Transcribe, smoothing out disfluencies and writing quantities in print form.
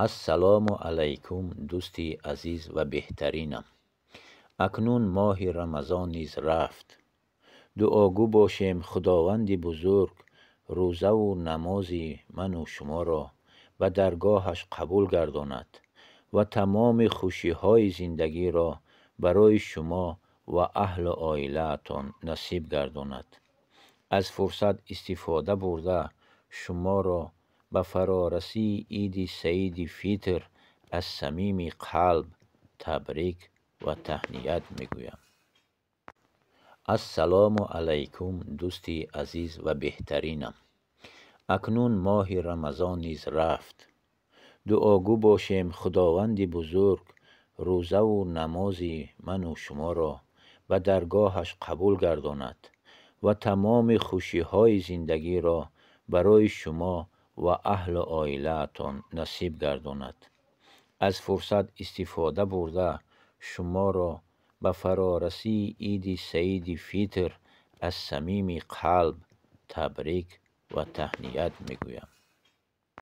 السلام علیکم دوستی عزیز و بهترینم. اکنون ماه رمضان نیز رفت. دعاگو باشیم خداوند بزرگ روزه و نماز من و شما را به درگاهش قبول گرداند و تمام خوشی های زندگی را برای شما و اهل عائلتان نصیب گرداند. از فرصت استفاده برده شما را به فرارسی عید سعید فیطر از صمیم قلب تبریک و تهنیت میگویم. السلام علیکم دوستی عزیز و بهترینم. اکنون ماه رمضان نیز رفت. دعاگو باشیم خداوند بزرگ روزه و نماز من و شما را به درگاهش قبول گرداند و تمام خوشی های زندگی را برای شما و اهل عائلتان نصیب گرداند. از فرصت استفاده برده شما را به فرارسی عید سعید فیطر از صمیم قلب تبریک و تهنیت میگویم.